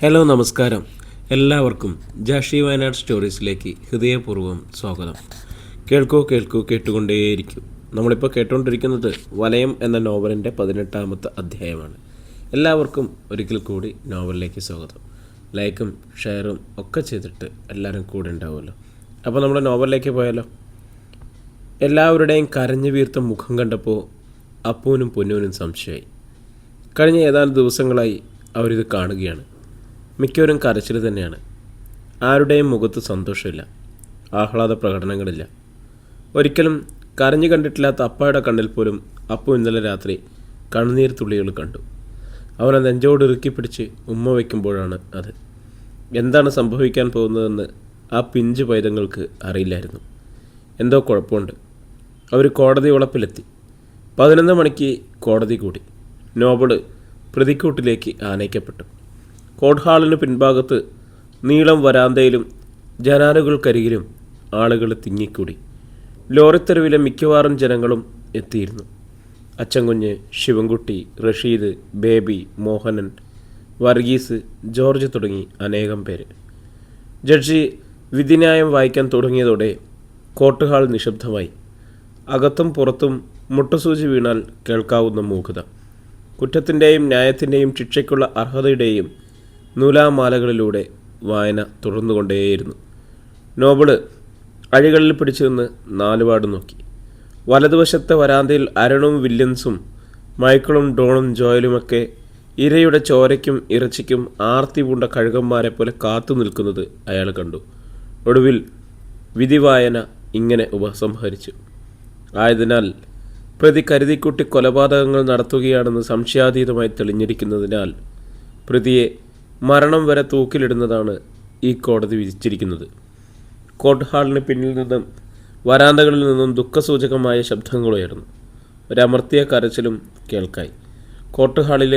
Hello നമസ്കാരം. എല്ലാവർക്കും ജാഷി വയനാട് സ്റ്റോറീസിലേക്ക് ഹൃദയപൂർവ്വം സ്വാഗതം. കേൾക്കൂ കേട്ടുകൊണ്ടേയിരിക്കും. നമ്മളിപ്പോൾ കേട്ടുകൊണ്ടിരിക്കുന്നത് വലയം എന്ന നോവലിൻ്റെ 18ാമത്തെ അധ്യായമാണ്. എല്ലാവർക്കും ഒരിക്കൽ കൂടി നോവലിലേക്ക് സ്വാഗതം. ലൈക്കും ഷെയറും ഒക്കെ ചെയ്തിട്ട് എല്ലാവരും കൂടെ ഉണ്ടാവുമല്ലോ. അപ്പോൾ നമ്മുടെ നോവലിലേക്ക് പോയാലോ. എല്ലാവരുടെയും കരഞ്ഞു വീർത്ത മുഖം കണ്ടപ്പോൾ അപ്പൂനും പൊന്നൂനും സംശയമായി. കഴിഞ്ഞ ഏതാനും ദിവസങ്ങളായി അവരിത് കാണുകയാണ്. മിക്കവരും കരച്ചിൽ തന്നെയാണ്. ആരുടെയും മുഖത്ത് സന്തോഷമില്ല, ആഹ്ലാദ പ്രകടനങ്ങളില്ല. ഒരിക്കലും കരഞ്ഞു കണ്ടിട്ടില്ലാത്ത അപ്പായുടെ കണ്ണിൽ പോലും അപ്പു ഇന്നലെ രാത്രി കണ്ണുനീർ തുള്ളികൾ കണ്ടു. അവനെ നെഞ്ചോട് ഇറുക്കി പിടിച്ച് ഉമ്മ വയ്ക്കുമ്പോഴാണ് അത്. എന്താണ് സംഭവിക്കാൻ പോകുന്നതെന്ന് ആ പിഞ്ചു പൈതങ്ങൾക്ക് അറിയില്ലായിരുന്നു. എന്തോ കുഴപ്പമുണ്ട്. അവർ കോടതി വളപ്പിലെത്തി. 11 മണിക്ക് കോടതി കൂടി. നോബിൾ പ്രതിക്കൂട്ടിലേക്ക് ആനയിക്കപ്പെട്ടു. കോർട്ട് ഹാളിന് പിൻഭാഗത്ത് നീളം വരാന്തയിലും ജനാലകൾക്കരികിലും ആളുകൾ തിങ്ങിക്കൂടി. ലോറിത്തെരുവിലെ മിക്കവാറും ജനങ്ങളും എത്തിയിരുന്നു. അച്ചൻകുഞ്ഞ്, ശിവൻകുട്ടി, റഷീദ്, ബേബി, മോഹനൻ, വർഗീസ്, ജോർജ് തുടങ്ങി അനേകം പേര്. ജഡ്ജി വിധിന്യായം വായിക്കാൻ തുടങ്ങിയതോടെ കോർട്ട് ഹാൾ നിശബ്ദമായി. അകത്തും പുറത്തും മുട്ടുസൂചി വീണാൽ കേൾക്കാവുന്ന മൂകത. കുറ്റത്തിൻ്റെയും ന്യായത്തിൻ്റെയും ശിക്ഷയ്ക്കുള്ള അർഹതയുടെയും നൂലാമാലകളിലൂടെ വായന തുടർന്നുകൊണ്ടേയിരുന്നു. നോബിള് അഴികളിൽ പിടിച്ചു നിന്ന് നാലുപാട് നോക്കി. വലതുവശത്തെ വരാന്തയിൽ അരുണും വില്യംസും മൈക്കിളും ഡോണും ജോയലുമൊക്കെ ഇരയുടെ ചോരയ്ക്കും ഇറച്ചിക്കും ആർത്തി പൂണ്ട കഴുകന്മാരെ പോലെ കാത്തു നിൽക്കുന്നത് അയാൾ കണ്ടു. ഒടുവിൽ വിധി വായന ഇങ്ങനെ ഉപസംഹരിച്ചു. ആയതിനാൽ പ്രതി കരുതിക്കുട്ടി കൊലപാതകങ്ങൾ നടത്തുകയാണെന്ന് സംശയാതീതമായി തെളിഞ്ഞിരിക്കുന്നതിനാൽ പ്രതിയെ മരണം വരെ തൂക്കിലിടുന്നതാണ് ഈ കോടതി വിധിച്ചിരിക്കുന്നത്. കോർട്ട് ഹാളിന് പിന്നിൽ നിന്നും വരാന്തകളിൽ നിന്നും ദുഃഖസൂചകമായ ശബ്ദങ്ങളുയർന്നു. ഒരമർത്തിയ കരച്ചിലും കേൾക്കായി. കോർട്ട് ഹാളിൽ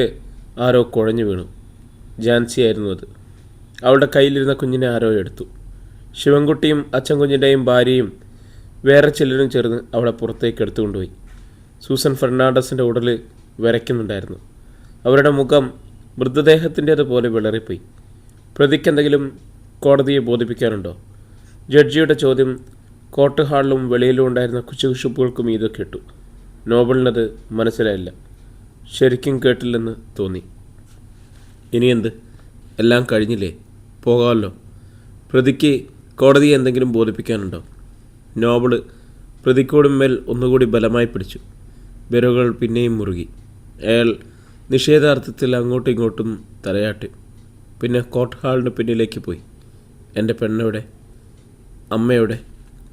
ആരോ കുഴഞ്ഞു വീണു. ജാൻസിയായിരുന്നു അത്. അവളുടെ കയ്യിലിരുന്ന കുഞ്ഞിനെ ആരോ എടുത്തു. ശിവൻകുട്ടിയും അച്ചൻകുഞ്ഞിൻ്റെയും ഭാര്യയും വേറെ ചിലരും ചേർന്ന് അവളെ പുറത്തേക്ക് എടുത്തുകൊണ്ടുപോയി. സൂസൻ ഫെർണാണ്ടസിൻ്റെ ഉടൽ വിറയ്ക്കുന്നുണ്ടായിരുന്നു. അവരുടെ മുഖം മൃതദേഹത്തിൻ്റേതുപോലെ വിളറിപ്പോയി. പ്രതിക്കെന്തെങ്കിലും കോടതിയെ ബോധിപ്പിക്കാനുണ്ടോ? ജഡ്ജിയുടെ ചോദ്യം കോർട്ട് ഹാളിലും വെളിയിലും ഉണ്ടായിരുന്ന കുശുകുശുപ്പുകൾക്കും ഇത് കേട്ടു. നോബിളിനത് മനസ്സിലായില്ല. ശരിക്കും കേട്ടില്ലെന്ന് തോന്നി. ഇനിയെന്ത്? എല്ലാം കഴിഞ്ഞില്ലേ? പോകാമല്ലോ. പ്രതിക്ക് കോടതിയെ എന്തെങ്കിലും ബോധിപ്പിക്കാനുണ്ടോ? നോബിള് പ്രതിക്കൂടുമേൽ ഒന്നുകൂടി ബലമായി പിടിച്ചു. വിരലുകൾ പിന്നെയും മുറുകി. അയാൾ നിഷേധാർത്ഥത്തിൽ അങ്ങോട്ടും ഇങ്ങോട്ടും തലയാട്ടി. പിന്നെ കോർട്ട് ഹാളിന് പിന്നിലേക്ക് പോയി. എൻ്റെ പെണ്ണെവിടെ? അമ്മയുടെ?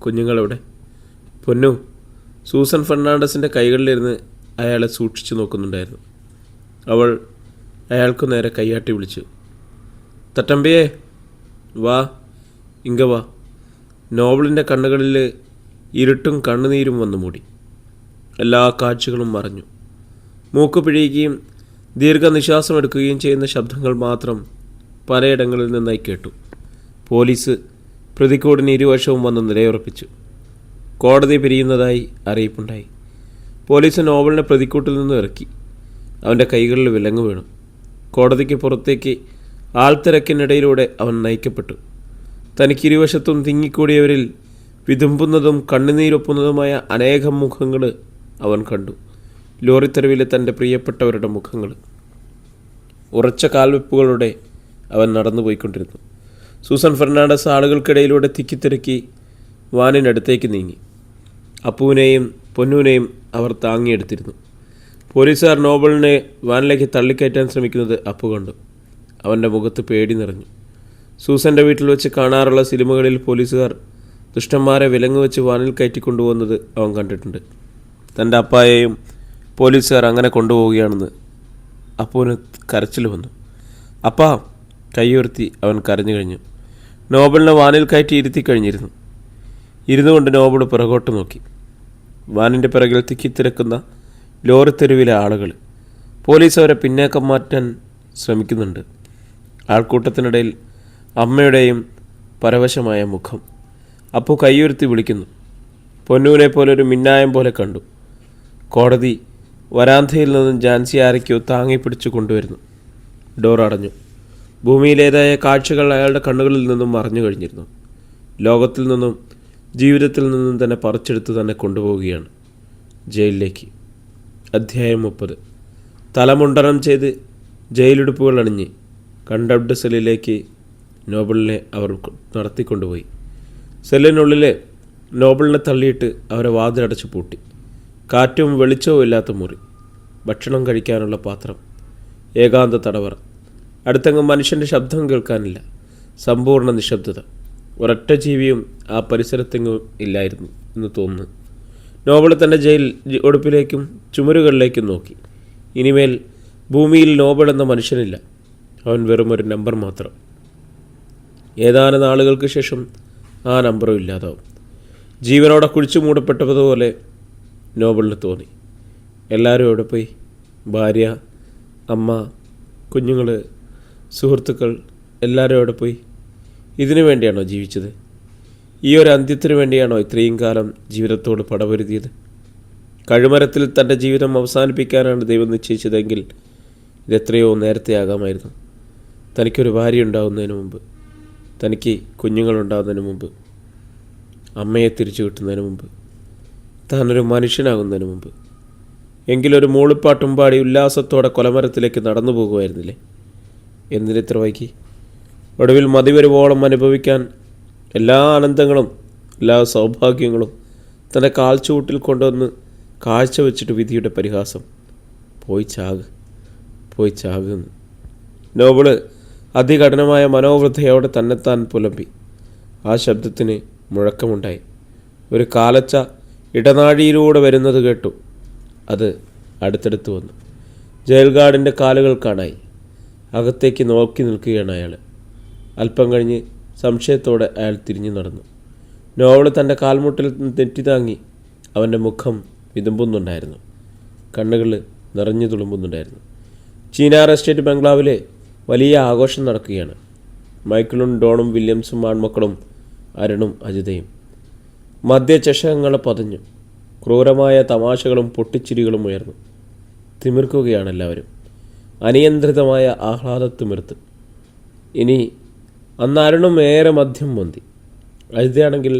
കുഞ്ഞുങ്ങളെവിടെ? പൊന്നു. സൂസൻ ഫെർണാണ്ടസിൻ്റെ കൈകളിലിരുന്ന് അയാളെ സൂക്ഷിച്ചു നോക്കുന്നുണ്ടായിരുന്നു. അവൾ അയാൾക്കു നേരെ കൈയാട്ടി വിളിച്ചു. തട്ടമ്പിയേ, വാ, ഇങ്ങ വാ. നോബിളിൻ്റെ കണ്ണുകളിൽ ഇരുട്ടും കണ്ണുനീരും വന്നു മൂടി. എല്ലാ കാഴ്ചകളും മറഞ്ഞു. മൂക്ക് പിഴിയുകയും ദീർഘനിശ്വാസം എടുക്കുകയും ചെയ്യുന്ന ശബ്ദങ്ങൾ മാത്രം പലയിടങ്ങളിൽ നിന്നായി കേട്ടു. പോലീസ് പ്രതിക്കൂടിന് ഇരുവശവും വന്ന് നിലയുറപ്പിച്ചു. കോടതി പിരിയുന്നതായി അറിയിപ്പുണ്ടായി. പോലീസ് നോബിളിനെ പ്രതിക്കൂട്ടിൽ നിന്ന് ഇറക്കി. അവൻ്റെ കൈകളിൽ വിലങ്ങ് വീണു. കോടതിക്ക് പുറത്തേക്ക് ആൾത്തിരക്കിനിടയിലൂടെ അവൻ നയിക്കപ്പെട്ടു. തനിക്കിരുവശത്തും തിങ്ങിക്കൂടിയവരിൽ വിതുമ്പുന്നതും കണ്ണുനീരൊപ്പുന്നതുമായ അനേകം മുഖങ്ങൾ അവൻ കണ്ടു. ലോറിത്തെരുവിലെ തൻ്റെ പ്രിയപ്പെട്ടവരുടെ മുഖങ്ങൾ. ഉറച്ച കാൽവെപ്പുകളുടെ അവൻ നടന്നു പോയിക്കൊണ്ടിരുന്നു. സൂസൻ ഫെർണാണ്ടസ് ആളുകൾക്കിടയിലൂടെ തിക്കിത്തിരക്കി വാനിനടുത്തേക്ക് നീങ്ങി. അപ്പുവിനെയും പൊന്നൂനെയും അവർ താങ്ങിയെടുത്തിരുന്നു. പോലീസുകാർ നോബിളിനെ വാനിലേക്ക് തള്ളിക്കയറ്റാൻ ശ്രമിക്കുന്നത് അപ്പു കണ്ടു. അവൻ്റെ മുഖത്ത് പേടി നിറഞ്ഞു. സൂസൻ്റെ വീട്ടിൽ വെച്ച് കാണാറുള്ള സിനിമകളിൽ പോലീസുകാർ ദുഷ്ടന്മാരെ വിലങ്ങ് വെച്ച് വാനിൽ കയറ്റിക്കൊണ്ടുപോകുന്നത് അവൻ കണ്ടിട്ടുണ്ട്. തൻ്റെ അപ്പായെയും പോലീസുകാർ അങ്ങനെ കൊണ്ടുപോവുകയാണെന്ന് അപ്പുവിന് കരച്ചിൽ വന്നു. അപ്പാ, കൈയുയർത്തി അവൻ കരഞ്ഞു കഴിഞ്ഞു. നോബിളിനെ വാനിൽ കയറ്റി ഇരുത്തി കഴിഞ്ഞിരുന്നു. ഇരുന്നു കൊണ്ട് നോബിൾ പിറകോട്ട് നോക്കി. വാനിൻ്റെ പിറകിൽ തിക്കിത്തിരക്കുന്ന ലോറിത്തെരുവിലെ ആളുകൾ. പോലീസ് അവരെ പിന്നേക്കം മാറ്റാൻ ശ്രമിക്കുന്നുണ്ട്. ആൾക്കൂട്ടത്തിനിടയിൽ അമ്മയുടെയും പരവശമായ മുഖം. അപ്പു കൈയുയർത്തി വിളിക്കുന്നു. പൊന്നൂനെ പോലെ ഒരു മിന്നായം പോലെ കണ്ടു. കോടതി വരാന്തയിൽ നിന്നും ജാൻസി ആരയ്ക്കോ താങ്ങി പിടിച്ചു കൊണ്ടുവരുന്നു. ഡോർ അടഞ്ഞു. ഭൂമിയിലേതായ കാഴ്ചകൾ അയാളുടെ കണ്ണുകളിൽ നിന്നും മറഞ്ഞു കഴിഞ്ഞിരുന്നു. ലോകത്തിൽ നിന്നും ജീവിതത്തിൽ നിന്നും തന്നെ പറിച്ചെടുത്ത് തന്നെ കൊണ്ടുപോവുകയാണ് ജയിലിലേക്ക്. അധ്യായം 30. തലമുണ്ടനം ചെയ്ത് ജയിലുടുപ്പുകൾ അണിഞ്ഞ് കണ്ടംപ്റ്റ് സെല്ലിലേക്ക് നോബലിനെ അവർ നടത്തിക്കൊണ്ടുപോയി. സെല്ലിനുള്ളിൽ നോബലിനെ തള്ളിയിട്ട് അവരെ വാതിലടച്ച് പൂട്ടി. കാറ്റും വെളിച്ചവും ഇല്ലാത്ത മുറി, ഭക്ഷണം കഴിക്കാനുള്ള പാത്രം, ഏകാന്ത തടവറ. അടുത്തെങ്ങും മനുഷ്യൻ്റെ ശബ്ദം കേൾക്കാനില്ല. സമ്പൂർണ്ണ നിശബ്ദത. ഒരൊറ്റ ജീവിയും ആ പരിസരത്തെങ്ങും ഇല്ലായിരുന്നു എന്ന് തോന്നുന്നു. നോബൽ തൻ്റെ ജയിൽ ഉടുപ്പിലേക്കും ചുമരുകളിലേക്കും നോക്കി. ഇനിമേൽ ഭൂമിയിൽ നോബൽ എന്ന മനുഷ്യനില്ല. അവൻ വെറും ഒരു നമ്പർ മാത്രം. ഏതാനും നാളുകൾക്ക് ശേഷം ആ നമ്പറും ഇല്ലാതാവും. ജീവനോടെ കുഴിച്ചു മൂടപ്പെട്ടതുപോലെ നോബലിന് തോന്നി. എല്ലാവരും എവിടെ പോയി? ഭാര്യ, അമ്മ, കുഞ്ഞുങ്ങൾ, സുഹൃത്തുക്കൾ എല്ലാവരും എവിടെ പോയി? ഇതിനു വേണ്ടിയാണോ ജീവിച്ചത്? ഈ ഒരു അന്ത്യത്തിനു വേണ്ടിയാണോ ഇത്രയും കാലം ജീവിതത്തോട് പടപൊരുതിയത്? കഴുമരത്തിൽ തൻ്റെ ജീവിതം അവസാനിപ്പിക്കാനാണ് ദൈവം നിശ്ചയിച്ചതെങ്കിൽ ഇതെത്രയോ നേരത്തെ ആകാമായിരുന്നു. തനിക്കൊരു ഭാര്യ ഉണ്ടാകുന്നതിന് മുമ്പ്, തനിക്ക് കുഞ്ഞുങ്ങളുണ്ടാകുന്നതിന് മുമ്പ്, അമ്മയെ തിരിച്ചു കിട്ടുന്നതിന് മുമ്പ്, താനൊരു മനുഷ്യനാകുന്നതിന് മുമ്പ്. എങ്കിലൊരു മൂളിപ്പാട്ടും പാടി ഉല്ലാസത്തോടെ കൊലമരത്തിലേക്ക് നടന്നു പോകുമായിരുന്നില്ലേ? എന്തിനിത്ര വൈകി? ഒടുവിൽ മതിവരുവോളം അനുഭവിക്കാൻ എല്ലാ ആനന്ദങ്ങളും എല്ലാ സൗഭാഗ്യങ്ങളും തൻ്റെ കാൽച്ചുവട്ടിൽ കൊണ്ടുവന്ന് കാഴ്ചവെച്ചിട്ട് വിധിയുടെ പരിഹാസം. പോയി ചാകുന്നു. നോബിള് അതികഠിനമായ മനോവൃദ്ധയോടെ തന്നെത്താൻ പുലമ്പി. ആ ശബ്ദത്തിന് മുഴക്കമുണ്ടായി. ഒരു കാലച്ച ഇടനാഴിയിലൂടെ വരുന്നത് കേട്ടു. അത് അടുത്തടുത്ത് വന്നു. ജയിൽ ഗാർഡിൻ്റെ കാലുകൾ കാണായി. അകത്തേക്ക് നോക്കി നിൽക്കുകയാണ് അയാൾ. അല്പം കഴിഞ്ഞ് സംശയത്തോടെ അയാൾ തിരിഞ്ഞു നടന്നു. നോവൽ തൻ്റെ കാൽമുട്ടിൽ നെറ്റി താങ്ങി. അവൻ്റെ മുഖം വിതുമ്പുന്നുണ്ടായിരുന്നു. കണ്ണുകൾ നിറഞ്ഞു തുളുമ്പുന്നുണ്ടായിരുന്നു. ചീനാർ എസ്റ്റേറ്റ് ബംഗ്ലാവിലെ വലിയ ആഘോഷം നടക്കുകയാണ്. മൈക്കിളും ഡോണും വില്യംസും ആൺമക്കളും അരുണും അജിതയും. മദ്യചഷകങ്ങളെ പതഞ്ഞു. ക്രൂരമായ തമാശകളും പൊട്ടിച്ചിരികളും ഉയർന്നു. തിമിർക്കുകയാണ് എല്ലാവരും. അനിയന്ത്രിതമായ ആഹ്ലാദത്തിമിർത്ത്. ഇനി അന്ന് അരുണും ഏറെ മദ്യം പൊന്തി. അജിതയാണെങ്കിൽ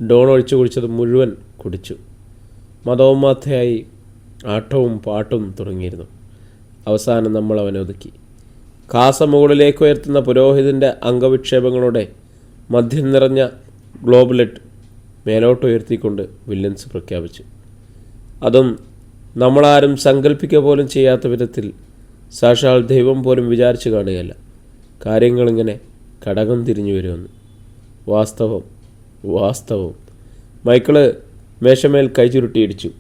ഡോൺ ഒഴിച്ചു കുടിച്ചത് മുഴുവൻ കുടിച്ചു. മതോന്മാത്തയായി ആട്ടവും പാട്ടും തുടങ്ങിയിരുന്നു. അവസാനം നമ്മൾ അവനെ ഒതുക്കി. കാസ മുകളിലേക്ക് ഉയർത്തുന്ന പുരോഹിതൻ്റെ അംഗവിക്ഷേപങ്ങളോടെ മദ്യം നിറഞ്ഞ ഗ്ലോബുലെറ്റ് മേലോട്ടുയർത്തിക്കൊണ്ട് വില്യംസ് പ്രഖ്യാപിച്ചു. അതും നമ്മളാരും സങ്കല്പിക്കുക പോലും ചെയ്യാത്ത വിധത്തിൽ. സാക്ഷാൽ ദൈവം പോലും വിചാരിച്ചു കാണുകയല്ല കാര്യങ്ങളിങ്ങനെ കടകം തിരിഞ്ഞു വരുമെന്ന്. വാസ്തവം. മൈക്കിള് മേശമേൽ കൈ ചുരുട്ടിയിടിച്ചു.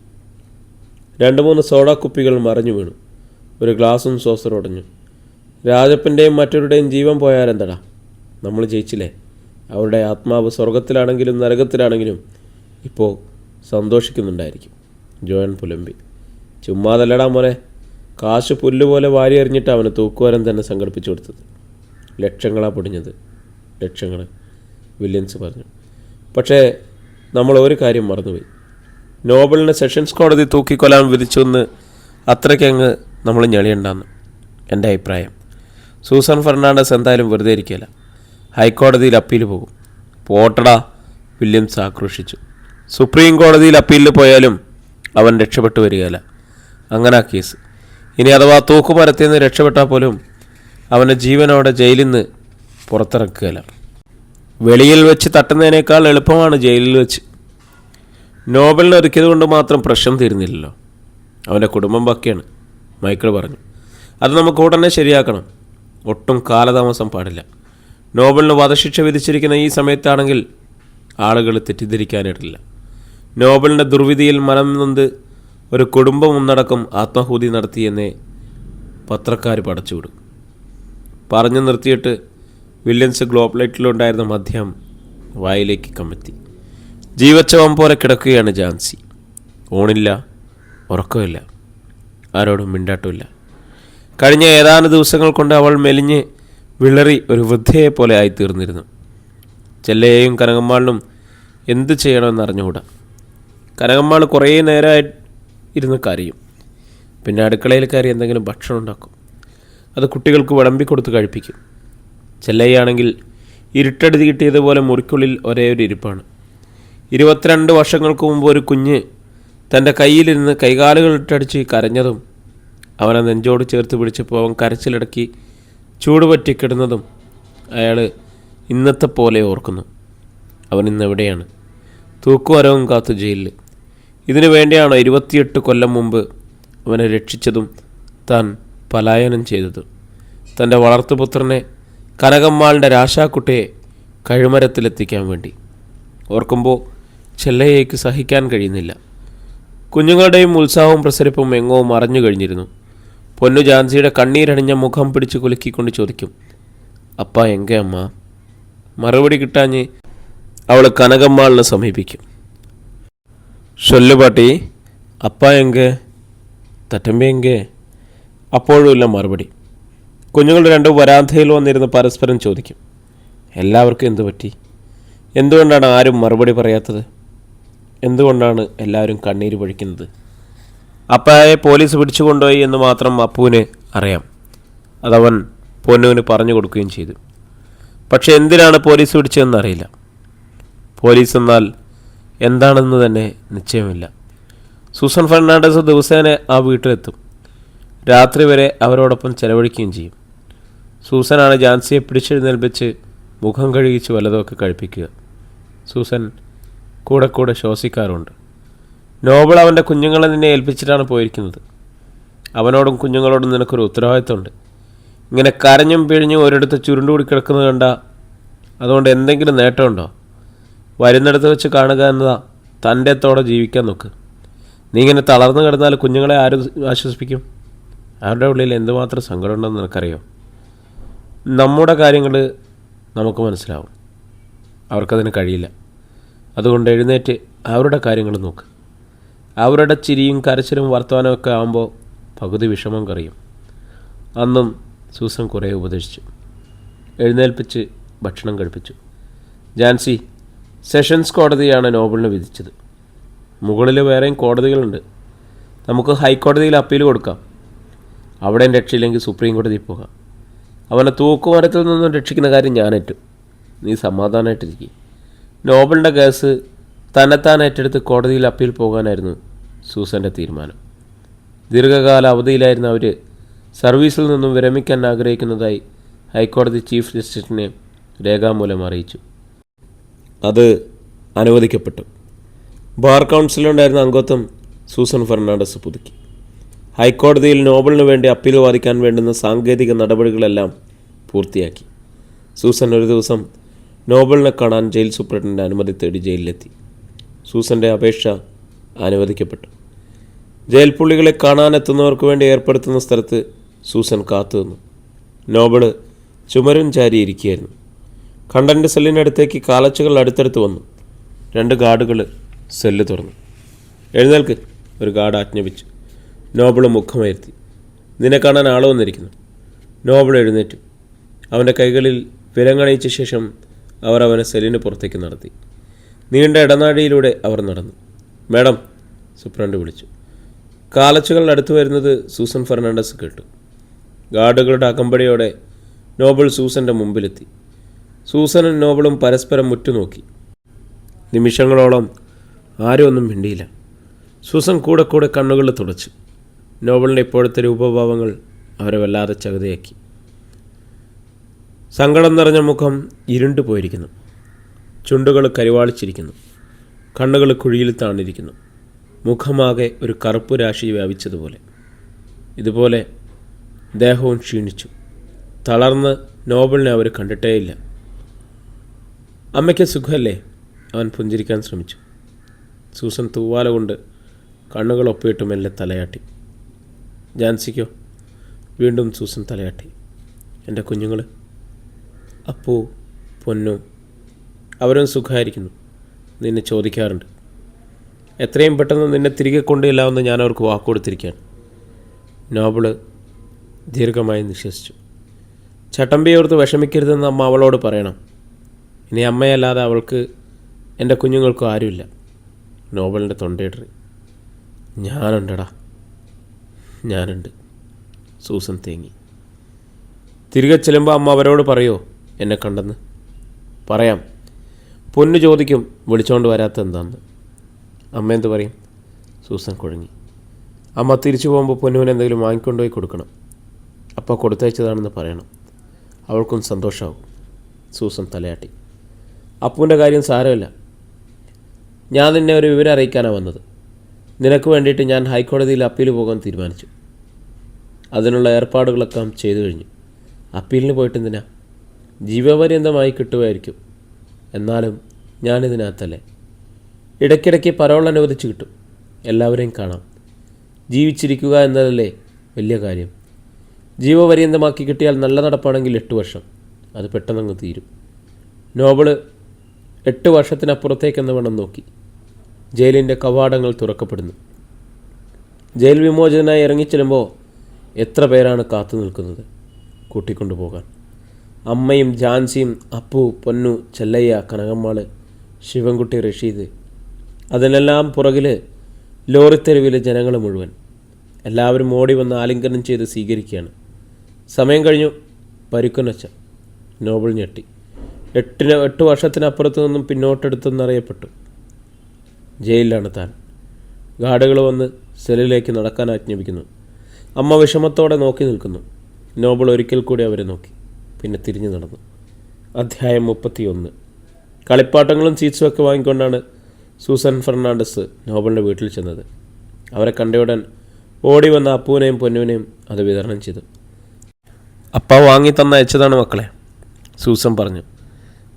2-3 സോഡാ കുപ്പികൾ മറിഞ്ഞു വീണു. ഒരു ഗ്ലാസും സോസറുടഞ്ഞു. രാജപ്പൻ്റെയും മറ്റവരുടെയും ജീവൻ പോയാലെന്തടാ? നമ്മൾ ജയിച്ചില്ലേ? അവരുടെ ആത്മാവ് സ്വർഗത്തിലാണെങ്കിലും നരകത്തിലാണെങ്കിലും ഇപ്പോൾ സന്തോഷിക്കുന്നുണ്ടായിരിക്കും. ജോയൻ പുലമ്പി. ചുമ്മാതല്ലടാ മോനെ, കാശ് പുല്ലുപോലെ വാരി എറിഞ്ഞിട്ട് അവന് തൂക്കുവാരം തന്നെ സംഘടിപ്പിച്ചു കൊടുത്തത്. ലക്ഷങ്ങളാണ് പൊടിഞ്ഞത്, ലക്ഷങ്ങൾ, വില്യംസ് പറഞ്ഞു. പക്ഷേ നമ്മൾ ഒരു കാര്യം മറന്നുപോയി. നോബലിനെ സെഷൻസ് കോടതി തൂക്കിക്കൊല്ലാൻ വിധിച്ചെന്ന് അത്രയ്ക്കങ്ങ് നമ്മൾ ഞെളിയണ്ടെന്ന് എൻ്റെ അഭിപ്രായം. സൂസൻ ഫെർണാണ്ടസ് എന്തായാലും വെറുതെ ഇരിക്കില്ല. ഹൈക്കോടതിയിൽ അപ്പീൽ പോകും. പോട്ടടാ, വില്യംസ് ആക്രോശിച്ചു. സുപ്രീം കോടതിയിൽ അപ്പീലിൽ പോയാലും അവൻ രക്ഷപ്പെട്ടു വരികയില്ല. അങ്ങനെ ആ കേസ്. ഇനി അഥവാ തൂക്കുമരത്തിൽ നിന്ന് രക്ഷപ്പെട്ടാൽ പോലും അവനെ ജീവനോടെ ജയിലിൽ നിന്ന് പുറത്തിറക്കുകയില്ല. വെളിയിൽ വെച്ച് തട്ടുന്നതിനേക്കാൾ എളുപ്പമാണ് ജയിലിൽ വെച്ച്. നോബലിനെ ഒരുക്കിയത് കൊണ്ട് മാത്രം പ്രശ്നം തീരുന്നില്ലല്ലോ. അവൻ്റെ കുടുംബം ബാക്കിയാണ്, മൈക്കിൾ പറഞ്ഞു. അത് നമുക്ക് ഉടനെ ശരിയാക്കണം. ഒട്ടും കാലതാമസം പാടില്ല. നോബലിന് വധശിക്ഷ വിധിച്ചിരിക്കുന്ന ഈ സമയത്താണെങ്കിൽ ആളുകൾ തെറ്റിദ്ധരിക്കാനിട്ടില്ല. നോബലിൻ്റെ ദുർവിധിയിൽ മനം നൊന്ത് ഒരു കുടുംബം ഒന്നടക്കം ആത്മാഹൂതി നടത്തിയെന്നേ പത്രക്കാർ പടച്ചുവിടും. പറഞ്ഞു നിർത്തിയിട്ട് വില്യംസ് ഗ്ലോബ് മദ്യം വായിലേക്ക് കമ്മെത്തി. ജീവച്ചവം പോലെ കിടക്കുകയാണ് ജാൻസി. ഊണില്ല, ഉറക്കമില്ല, ആരോടും മിണ്ടാട്ടുമില്ല. കഴിഞ്ഞ ഏതാനും ദിവസങ്ങൾ കൊണ്ട് അവൾ മെലിഞ്ഞ് വിളറി ഒരു വൃദ്ധയെപ്പോലെ ആയിത്തീർന്നിരുന്നു. ചെല്ലയെയും കനകമ്മാളിനും എന്ത് ചെയ്യണമെന്ന് അറിഞ്ഞുകൂടാ. കനകമ്മാൾ കുറേ നേരമായി ഇരുന്ന് കരയും. പിന്നെ അടുക്കളയിൽ കയറി എന്തെങ്കിലും ഭക്ഷണം ഉണ്ടാക്കും. അത് കുട്ടികൾക്ക് വിളമ്പിക്കൊടുത്ത് കഴിപ്പിക്കും. ചെല്ലയ്യാണെങ്കിൽ ഇരുട്ടടി കിട്ടിയതുപോലെ മുറിക്കുള്ളിൽ ഒരേ ഒരു ഇരിപ്പാണ്. 22 വർഷങ്ങൾക്ക് മുമ്പ് ഒരു കുഞ്ഞ് തൻ്റെ കയ്യിലിരുന്ന് കൈകാലുകളിട്ടടിച്ച് കരഞ്ഞതും അവനെ നെഞ്ചോട് ചേർത്ത് പിടിച്ചപ്പോൾ അവൻ കരച്ചിലടക്കി ചൂട് പറ്റിക്കിടുന്നതും അയാൾ ഇന്നത്തെ പോലെ ഓർക്കുന്നു. അവൻ ഇന്നെവിടെയാണ്? തൂക്കുമരവും കാത്തു ജയിലിൽ. ഇതിനു വേണ്ടിയാണോ 28 കൊല്ലം മുമ്പ് അവനെ രക്ഷിച്ചതും താൻ പലായനം ചെയ്തതും? തൻ്റെ വളർത്തുപുത്രനെ, കനകമ്മാളിൻ്റെ രാശാക്കുട്ടിയെ കഴുമരത്തിലെത്തിക്കാൻ വേണ്ടി. ഓർക്കുമ്പോൾ ചെല്ലയ്യയ്ക്ക് സഹിക്കാൻ കഴിയുന്നില്ല. കുഞ്ഞുങ്ങളുടെയും ഉത്സാഹവും പ്രസരിപ്പും എങ്ങോ മറഞ്ഞു കഴിഞ്ഞിരുന്നു. പൊന്നു ജാൻസിയുടെ കണ്ണീരണിഞ്ഞ മുഖം പിടിച്ച് കുലുക്കിക്കൊണ്ട് ചോദിക്കും, അപ്പ എങ്കെ അമ്മ? മറുപടി കിട്ടാഞ്ഞ് അവൾ കനകമ്മാളിനെ സമീപിക്കും. ചൊല്ലുപാട്ടി, അപ്പ എങ്കെ? തട്ടമ്പി എങ്കെ? അപ്പോഴുമില്ല മറുപടി. കുഞ്ഞുങ്ങൾ രണ്ടും വരാന്തയിൽ വന്നിരുന്ന് പരസ്പരം ചോദിക്കും, എല്ലാവർക്കും എന്തു പറ്റി? എന്തുകൊണ്ടാണ് ആരും മറുപടി പറയാത്തത്? എന്തുകൊണ്ടാണ് എല്ലാവരും കണ്ണീര് പൊഴിക്കുന്നത്? അപ്പയെ പോലീസ് പിടിച്ചുകൊണ്ടുപോയി എന്ന് മാത്രം അപ്പുവിന് അറിയാം. അതവൻ പൊന്നുവിന് പറഞ്ഞു കൊടുക്കുകയും ചെയ്തു. പക്ഷെ എന്തിനാണ് പോലീസ് പിടിച്ചതെന്ന് അറിയില്ല. പോലീസ് എന്നാൽ എന്താണെന്ന് തന്നെ നിശ്ചയമില്ല. സൂസൻ ഫെർണാണ്ടസ് ദിവസേന ആ വീട്ടിലെത്തും. രാത്രി വരെ അവരോടൊപ്പം ചെലവഴിക്കുകയും ചെയ്യും. സൂസനാണ് ജാൻസിയെ പിടിച്ചെഴുന്നേൽപ്പിച്ച് മുഖം കഴുകിച്ച് വല്ലതുമൊക്കെ കഴിപ്പിക്കുക. സൂസൻ കൂടെ കൂടെ ശ്വസിക്കാറുണ്ട്. നോബിൾ അവൻ്റെ കുഞ്ഞുങ്ങളെ നിന്നെ ഏൽപ്പിച്ചിട്ടാണ് പോയിരിക്കുന്നത്. അവനോടും കുഞ്ഞുങ്ങളോടും നിനക്കൊരു ഉത്തരവാദിത്തമുണ്ട്. ഇങ്ങനെ കരഞ്ഞും പിഴിഞ്ഞും ഒരിടത്ത് ചുരുണ്ടുകൂടി കിടക്കുന്നത് കണ്ട അതുകൊണ്ട് എന്തെങ്കിലും നേട്ടമുണ്ടോ? വരുന്നിടത്ത് വെച്ച് കാണുക എന്നതാ തൻ്റെ തോടെ ജീവിക്കാൻ നോക്ക്. നീ ഇങ്ങനെ തളർന്നു കിടന്നാൽ കുഞ്ഞുങ്ങളെ ആരും ആശ്വസിപ്പിക്കും? അവരുടെ ഉള്ളിൽ എന്തുമാത്രം സങ്കടമുണ്ടെന്ന് നിനക്കറിയോ? നമ്മുടെ കാര്യങ്ങൾ നമുക്ക് മനസ്സിലാവും, അവർക്കതിന് കഴിയില്ല. അതുകൊണ്ട് എഴുന്നേറ്റ് അവരുടെ കാര്യങ്ങൾ നോക്ക്. അവരുടെ ചിരിയും കരച്ചിലും വർത്തമാനമൊക്കെ ആകുമ്പോൾ പകുതി വിഷമം കറിയും. അന്നും സൂസൻ കുറേ ഉപദേശിച്ചു. എഴുന്നേൽപ്പിച്ച് ഭക്ഷണം കഴിപ്പിച്ചു. ജാൻസി, സെഷൻസ് കോടതിയാണ് നോബിളിന് വിധിച്ചത്. മുകളിൽ വേറെയും കോടതികളുണ്ട്. നമുക്ക് ഹൈക്കോടതിയിൽ അപ്പീൽ കൊടുക്കാം. അവിടെയും രക്ഷയില്ലെങ്കിൽ സുപ്രീം കോടതിയിൽ പോകാം. അവനെ തൂക്കുമരത്തിൽ നിന്നും രക്ഷിക്കുന്ന കാര്യം ഞാനേറ്റു. നീ സമാധാനമായിട്ടിരിക്കും. നോബിളിൻ്റെ കേസ് തന്നെത്താൻ ഏറ്റെടുത്ത് കോടതിയിൽ അപ്പീൽ പോകാനായിരുന്നു സൂസൻ്റെ തീരുമാനം. ദീർഘകാല അവധിയിലായിരുന്ന അവർ സർവീസിൽ നിന്നും വിരമിക്കാൻ ആഗ്രഹിക്കുന്നതായി ഹൈക്കോടതി ചീഫ് ജസ്റ്റിസിനെ രേഖാമൂലം അറിയിച്ചു. അത് അനുവദിക്കപ്പെട്ടു. ബാർ കൗൺസിലുണ്ടായിരുന്ന അംഗത്വം സൂസൻ ഫെർണാണ്ടസ് പുതുക്കി. ഹൈക്കോടതിയിൽ നോബിളിന് വേണ്ടി അപ്പീൽ വാദിക്കാൻ വേണ്ടുന്ന സാങ്കേതിക നടപടികളെല്ലാം പൂർത്തിയാക്കി. സൂസൻ ഒരു ദിവസം നോബിളിനെ കാണാൻ ജയിൽ സൂപ്രണ്ടിൻ്റെ അനുമതി തേടി ജയിലിലെത്തി. സൂസൻ്റെ അപേക്ഷ അനുവദിക്കപ്പെട്ടു. ജയിൽ പുള്ളികളെ കാണാനെത്തുന്നവർക്ക് വേണ്ടി ഏർപ്പെടുത്തുന്ന സ്ഥലത്ത് സൂസൻ കാത്തുനിന്നു. നോബിള് ചുമരും ചാരിയിരിക്കുകയായിരുന്നു. കണ്ടൻ്റെ സെല്ലിനടുത്തേക്ക് കാലച്ചുകൾ അടുത്തടുത്ത് വന്നു. 2 ഗാർഡുകൾ സെല്ല് തുറന്നു. എഴുന്നേൽക്ക്, ഒരു ഗാർഡ് ആജ്ഞാപിച്ചു. നോബിള് മുഖമുയർത്തി. നിന്നെ കാണാൻ ആൾ വന്നിരിക്കുന്നു. നോബിൾ എഴുന്നേറ്റു. അവൻ്റെ കൈകളിൽ വിലങ്ങണയിച്ച ശേഷം അവർ അവനെ സെല്ലിന് പുറത്തേക്ക് നടത്തി. നീണ്ട ഇടനാഴിയിലൂടെ അവർ നടന്നു. മാഡം, സൂപ്രണ്ട് വിളിച്ചു. കാലച്ചുകൾ അടുത്തു വരുന്നത് സൂസൻ ഫെർണാണ്ടസ് കേട്ടു. ഗാർഡുകളുടെ അകമ്പടിയോടെ നോബിൾ സൂസൻ്റെ മുമ്പിലെത്തി. സൂസനും നോബിളും പരസ്പരം മുറ്റുനോക്കി. നിമിഷങ്ങളോളം ആരും ഒന്നും മിണ്ടിയില്ല. സൂസൻ കൂടെ കൂടെ കണ്ണുകളിൽ തുടച്ചു. നോബിളിൻ്റെ ഇപ്പോഴത്തെ രൂപഭാവങ്ങൾ അവരെ വല്ലാതെ ചകതയാക്കി. സങ്കടം നിറഞ്ഞ മുഖം ഇരുണ്ടു പോയിരിക്കുന്നു. ചുണ്ടുകൾ കരിവാളിച്ചിരിക്കുന്നു. കണ്ണുകൾ കുഴിയിൽ താണിരിക്കുന്നു. മുഖമാകെ ഒരു കറുപ്പ് രാശി വ്യാപിച്ചതുപോലെ. ഇതുപോലെ ദേഹവും ക്ഷീണിച്ചു. തളർന്ന് നോബിളിനെ അവർ കണ്ടിട്ടേയില്ല. അമ്മയ്ക്ക് സുഖമല്ലേ? അവൻ പുഞ്ചിരിക്കാൻ ശ്രമിച്ചു. സൂസൻ തൂവാല കൊണ്ട് കണ്ണുകൾ ഒപ്പിയിട്ട് മെല്ലെ തലയാട്ടി. ജാൻസിക്കോ? വീണ്ടും സൂസൻ തലയാട്ടി. എൻ്റെ കുഞ്ഞുങ്ങൾ, അപ്പൂ, പൊന്നു, അവരും സുഖമായിരിക്കുന്നു. നിന്നെ ചോദിക്കാറുണ്ട്. എത്രയും പെട്ടെന്ന് നിന്നെ തിരികെ കൊണ്ടുചെല്ലാമെന്ന് ഞാൻ അവർക്ക് വാക്കുകൊടുത്തിരിക്കുകയാണ്. നോബിള് ദീർഘമായി നിശ്വസിച്ചു. ചട്ടമ്പിയോർത്ത് വിഷമിക്കരുതെന്ന് അമ്മ അവളോട് പറയണം. ഇനി അമ്മയല്ലാതെ അവൾക്ക്, എൻ്റെ കുഞ്ഞുങ്ങൾക്കും ആരുമില്ല. നോബിളിൻ്റെ തൊണ്ടയിടറി. ഞാനുണ്ടടാ, ഞാനുണ്ട്. സൂസൻ തേങ്ങി. തിരികെ ചെല്ലുമ്പോൾ അമ്മ അവരോട് പറയോ എന്നെ കണ്ടെന്ന്? പറയാം. പൊന്നു ചോദിക്കും വിളിച്ചോണ്ട് വരാത്ത എന്താന്ന്. അമ്മ എന്ത് പറയും? സൂസൻ കുഴങ്ങി. അമ്മ തിരിച്ചു പോകുമ്പോൾ പൊന്നുവിന് എന്തെങ്കിലും വാങ്ങിക്കൊണ്ടുപോയി കൊടുക്കണം. അപ്പോൾ കൊടുത്തയച്ചതാണെന്ന് പറയണം. അവൾക്കും സന്തോഷമാവും. സൂസൻ തലയാട്ടി. അപ്പുവിൻ്റെ കാര്യം സാരമില്ല. ഞാൻ നിന്നെ ഒരു വിവരം അറിയിക്കാനാണ് വന്നത്. നിനക്ക് വേണ്ടിയിട്ട് ഞാൻ ഹൈക്കോടതിയിൽ അപ്പീൽ പോകാൻ തീരുമാനിച്ചു. അതിനുള്ള ഏർപ്പാടുകളൊക്കെ ചെയ്തു കഴിഞ്ഞു. അപ്പീലിന് പോയിട്ട് എന്തിനാ? ജീവപര്യന്തമായി കിട്ടുമായിരിക്കും. എന്നാലും ഞാനിതിനകത്തല്ലേ. ഇടയ്ക്കിടയ്ക്ക് പരോൾ അനുവദിച്ച് കിട്ടും. എല്ലാവരെയും കാണാം. ജീവിച്ചിരിക്കുക എന്നതല്ലേ വലിയ കാര്യം. ജീവപര്യന്തമാക്കി കിട്ടിയാൽ നല്ല നടപ്പാണെങ്കിൽ 8 വർഷം. അത് പെട്ടെന്നങ്ങ് തീരും. നോബിള് 8 വർഷത്തിനപ്പുറത്തേക്കെന്ന് വേണം നോക്കി. ജയിലിൻ്റെ കവാടങ്ങൾ തുറക്കപ്പെടുന്നു. ജയിൽ വിമോചനായി ഇറങ്ങിച്ചെല്ലുമ്പോൾ എത്ര പേരാണ് കാത്തു നിൽക്കുന്നത് കൂട്ടിക്കൊണ്ടുപോകാൻ. അമ്മയും ജാൻസിയും, അപ്പു, പൊന്നു, ചെല്ലയ്യ, കനകമ്മാള്, ശിവൻകുട്ടി, റഷീദ്. അതിനെല്ലാം പുറകിൽ ലോറിത്തെരുവിലെ ജനങ്ങൾ മുഴുവൻ. എല്ലാവരും ഓടി വന്ന് ആലിംഗനം ചെയ്ത് സ്വീകരിക്കുകയാണ്. സമയം കഴിഞ്ഞു. പരുക്കനൊച്ച. നോബിൾ ഞെട്ടി. 8 വർഷത്തിനപ്പുറത്തു നിന്നും പിന്നോട്ടെടുത്തെന്നറിയപ്പെട്ടു. ജയിലിലാണ് താൻ. ഗാർഡുകൾ വന്ന് സെല്ലിലേക്ക് നടക്കാൻ ആജ്ഞാപിക്കുന്നു. അമ്മ വിഷമത്തോടെ നോക്കി നിൽക്കുന്നു. നോബിൾ ഒരിക്കൽ കൂടി അവരെ നോക്കി. പിന്നെ തിരിഞ്ഞു നടന്നു. അധ്യായം 31. കളിപ്പാട്ടങ്ങളും സീറ്റ്സും ഒക്കെ വാങ്ങിക്കൊണ്ടാണ് സൂസൻ ഫെർണാണ്ടസ് നോബിളിൻ്റെ വീട്ടിൽ ചെന്നത്. അവരെ കണ്ടയുടൻ ഓടി വന്ന അപ്പുവിനെയും പൊന്നുവിനെയും അത് വിതരണം ചെയ്തു. അപ്പ വാങ്ങി അയച്ചതാണ് മക്കളെ, സൂസൻ പറഞ്ഞു.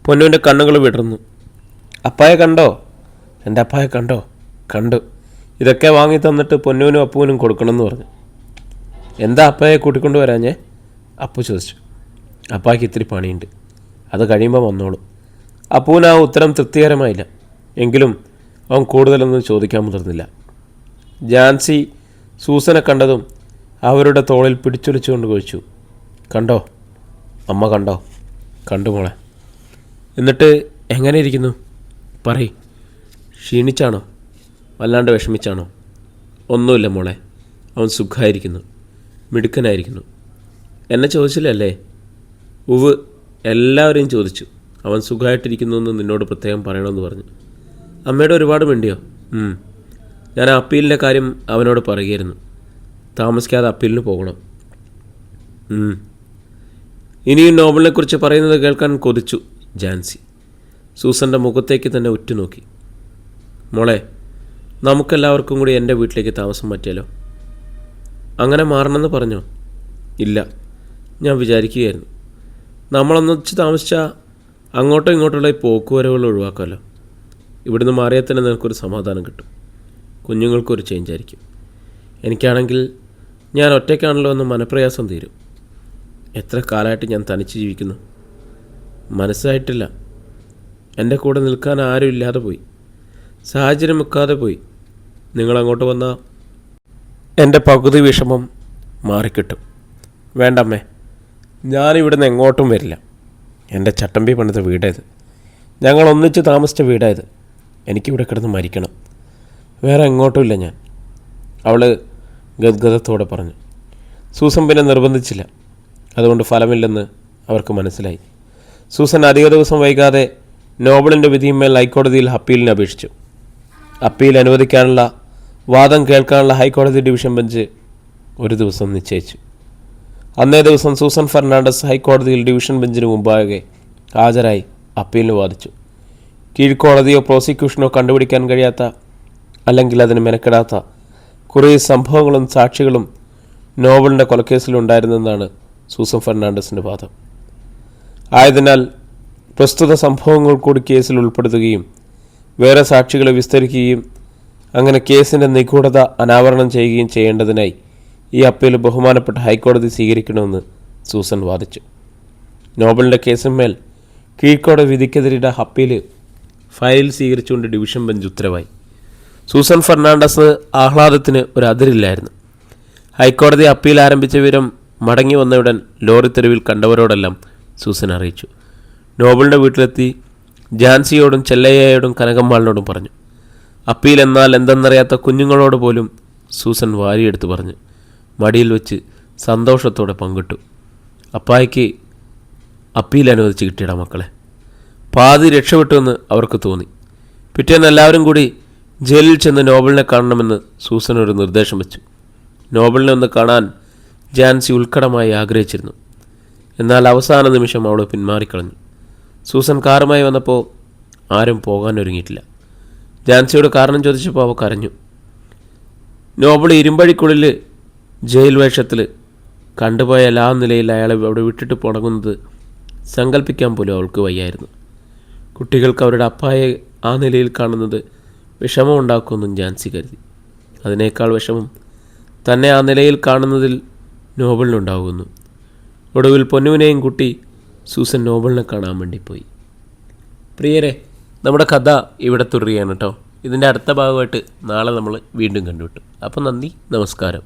പൊന്നുവിൻ്റെ കണ്ണുകൾ വിടർന്നു. അപ്പായെ കണ്ടോ? എൻ്റെ അപ്പായെ കണ്ടോ? കണ്ടു. ഇതൊക്കെ വാങ്ങി തന്നിട്ട് പൊന്നുവിനും അപ്പുവിനും കൊടുക്കണമെന്ന് പറഞ്ഞു. എന്താ അപ്പായെ കൂട്ടിക്കൊണ്ട് വരാഞ്ഞേ? അപ്പു ചോദിച്ചു. അപ്പായ്ക്ക് ഇത്തിരി പണിയുണ്ട്, അത് കഴിയുമ്പോൾ വന്നോളൂ. അപ്പുവിന് ആ ഉത്തരം തൃപ്തികരമായില്ല. എങ്കിലും അവൻ കൂടുതലൊന്നും ചോദിക്കാൻ മുതിർന്നില്ല. ജാൻസി സൂസനെ കണ്ടതും അവരുടെ തോളിൽ പിടിച്ചൊലിച്ചുകൊണ്ട് കഴിച്ചു. കണ്ടോ അമ്മ? കണ്ടോ? കണ്ടു മോളെ. എന്നിട്ട് എങ്ങനെ ഇരിക്കുന്നു? പറയ്. ക്ഷീണിച്ചാണോ? വല്ലാണ്ട് വിഷമിച്ചാണോ? ഒന്നുമില്ല മോളെ, അവൻ സുഖമായിരിക്കുന്നു, മിടുക്കനായിരിക്കുന്നു. എന്നെ ചോദിച്ചില്ലല്ലേ? ഉവ്, എല്ലാവരെയും ചോദിച്ചു. അവൻ സുഖമായിട്ടിരിക്കുന്നു എന്ന് നിന്നോട് പ്രത്യേകം പറയണമെന്ന് പറഞ്ഞു. അമ്മയുടെ ഒരുപാട് വേണ്ടിയോ? ഞാൻ അപ്പീലിൻ്റെ കാര്യം അവനോട് പറയുകയായിരുന്നു. താമസിക്കാതെ അപ്പീലിന് പോകണം. ഇനിയും നോബലിനെക്കുറിച്ച് പറയുന്നത് കേൾക്കാൻ കൊതിച്ചു ജാൻസി. സൂസൻ്റെ മുഖത്തേക്ക് തന്നെ ഉറ്റുനോക്കി. മോളെ, നമുക്കെല്ലാവർക്കും കൂടി എൻ്റെ വീട്ടിലേക്ക് താമസം മാറ്റിയാലോ? അങ്ങനെ മാറണമെന്ന് പറഞ്ഞോ? ഇല്ല, ഞാൻ വിചാരിക്കുകയായിരുന്നു. നമ്മളൊന്നിച്ച് താമസിച്ചാൽ അങ്ങോട്ടോ ഇങ്ങോട്ടുള്ള പോക്കുവരവുകൾ ഒഴിവാക്കാമല്ലോ. ഇവിടുന്ന് മാറിയാൽ തന്നെ നിനക്കൊരു സമാധാനം കിട്ടും. കുഞ്ഞുങ്ങൾക്കൊരു ചേഞ്ചായിരിക്കും. എനിക്കാണെങ്കിൽ ഞാൻ ഒറ്റയ്ക്കാണല്ലോ എന്ന് മനപ്രയാസം തീരും. എത്ര കാലമായിട്ട് ഞാൻ തനിച്ച് ജീവിക്കുന്നു. മനസ്സായിട്ടില്ല. എൻ്റെ കൂടെ നിൽക്കാൻ ആരും ഇല്ലാതെ പോയി. സാഹചര്യം വെക്കാതെ പോയി. നിങ്ങളങ്ങോട്ട് വന്നാൽ എൻ്റെ പകുതി വിഷമം മാറിക്കിട്ടും. വേണ്ടമ്മേ, ഞാനിവിടുന്ന് എങ്ങോട്ടും വരില്ല. എൻ്റെ ചട്ടമ്പി പണിത വീടായത്. ഞങ്ങൾ ഒന്നിച്ച് താമസിച്ച വീടായത്. എനിക്കിവിടെ കിടന്ന് മരിക്കണം. വേറെ എങ്ങോട്ടുമില്ല ഞാൻ, അവൾ ഗദ്ഗതത്തോടെ പറഞ്ഞു. സൂസൻ പിന്നെ നിർബന്ധിച്ചില്ല. അതുകൊണ്ട് ഫലമില്ലെന്ന് അവർക്ക് മനസ്സിലായി. സൂസൻ അധിക ദിവസം വൈകാതെ നോബിളിൻ്റെ വിധിയുമേൽ ഹൈക്കോടതിയിൽ അപ്പീലിന് അപേക്ഷിച്ചു. അപ്പീൽ അനുവദിക്കാനുള്ള വാദം കേൾക്കാനുള്ള ഹൈക്കോടതി ഡിവിഷൻ ബെഞ്ച് ഒരു ദിവസം നിശ്ചയിച്ചു. അന്നേ ദിവസം സൂസൻ ഫെർണാണ്ടസ് ഹൈക്കോടതിയിൽ ഡിവിഷൻ ബെഞ്ചിന് മുമ്പാകെ ഹാജരായി അപ്പീലിന് വാദിച്ചു. കീഴ്ക്കോടതിയോ പ്രോസിക്യൂഷനോ കണ്ടുപിടിക്കാൻ കഴിയാത്ത, അല്ലെങ്കിൽ അതിന് മെനക്കെടാത്ത കുറേ സംഭവങ്ങളും സാക്ഷികളും നോബിളിൻ്റെ കൊലക്കേസിലുണ്ടായിരുന്നെന്നാണ് സൂസൻ ഫെർണാണ്ടസിൻ്റെ വാദം. ആയതിനാൽ പ്രസ്തുത സംഭവങ്ങൾ കൂടി കേസിൽ ഉൾപ്പെടുത്തുകയും വേറെ സാക്ഷികളെ വിസ്തരിക്കുകയും അങ്ങനെ കേസിൻ്റെ നിഗൂഢത അനാവരണം ചെയ്യുകയും ചെയ്യേണ്ടതിനായി ഈ അപ്പീൽ ബഹുമാനപ്പെട്ട ഹൈക്കോടതി സ്വീകരിക്കണമെന്ന് സൂസൻ വാദിച്ചു. നോബിളിൻ്റെ കേസിന്മേൽ കീഴ്ക്കോടതി വിധിക്കെതിരെ അപ്പീൽ ഫയൽ സ്വീകരിച്ചുകൊണ്ട് ഡിവിഷൻ ബെഞ്ച് ഉത്തരവായി. സൂസൻ ഫെർണാണ്ടസ് ആഹ്ലാദത്തിന് ഒരു അതിരില്ലായിരുന്നു. ഹൈക്കോടതി അപ്പീൽ ആരംഭിച്ച വിവരം മടങ്ങി വന്നയുടൻ ലോറിത്തെരുവിൽ കണ്ടവരോടെല്ലാം സൂസൻ അറിയിച്ചു. നോബിളിൻ്റെ വീട്ടിലെത്തി ജാൻസിയോടും ചെല്ലയ്യയോടും കനകമ്മാളിനോടും പറഞ്ഞു. അപ്പീൽ എന്നാൽ എന്തെന്നറിയാത്ത കുഞ്ഞുങ്ങളോട് പോലും സൂസൻ വാരിയെടുത്ത് പറഞ്ഞു. മടിയിൽ വെച്ച് സന്തോഷത്തോടെ പങ്കിട്ടു. അപ്പായ്ക്ക് അപ്പീൽ അനുവദിച്ച് കിട്ടിയടാ മക്കളെ. പാതി രക്ഷപ്പെട്ടുവെന്ന് അവർക്ക് തോന്നി. പിറ്റേന്ന് എല്ലാവരും കൂടി ജയിലിൽ ചെന്ന് നോബലിനെ കാണണമെന്ന് സൂസൻ ഒരു നിർദ്ദേശം വെച്ചു. നോബലിനെ ഒന്ന് കാണാൻ ജാൻസി ഉത്കടമായി ആഗ്രഹിച്ചിരുന്നു. എന്നാൽ അവസാന നിമിഷം അവൾ പിന്മാറിക്കളഞ്ഞു. സൂസൻ കാറുമായി വന്നപ്പോൾ ആരും പോകാനൊരുങ്ങിയിട്ടില്ല. ജാൻസിയോട് കാരണം ചോദിച്ചപ്പോൾ അവൾ കരഞ്ഞു. നോബൽ ഇരുമ്പഴിക്കുള്ളിൽ ജയിൽ വേഷത്തിൽ കണ്ടുപോയ എല്ലാ നിലയിൽ അയാളെ അവിടെ വിട്ടിട്ട് തുടങ്ങുന്നത് സങ്കല്പിക്കാൻ പോലും അവൾക്ക് വയ്യായിരുന്നു. കുട്ടികൾക്ക് അവരുടെ അപ്പായെ ആ നിലയിൽ കാണുന്നത് വിഷമം ഉണ്ടാക്കുമെന്നും ജാൻസി കരുതി. അതിനേക്കാൾ വിഷമം തന്നെ ആ നിലയിൽ കാണുന്നതിൽ നോബലിനുണ്ടാകുന്നു. ഒടുവിൽ പൊന്നുവിനെയും കൂട്ടി സൂസൻ നോബലിനെ കാണാൻ വേണ്ടി പോയി. പ്രിയരെ, നമ്മുടെ കഥ ഇവിടെ തുടരുകയാണ് കേട്ടോ. ഇതിൻ്റെ അടുത്ത ഭാഗമായിട്ട് നാളെ നമ്മൾ വീണ്ടും കണ്ടുകിട്ടും. അപ്പോൾ നന്ദി, നമസ്കാരം.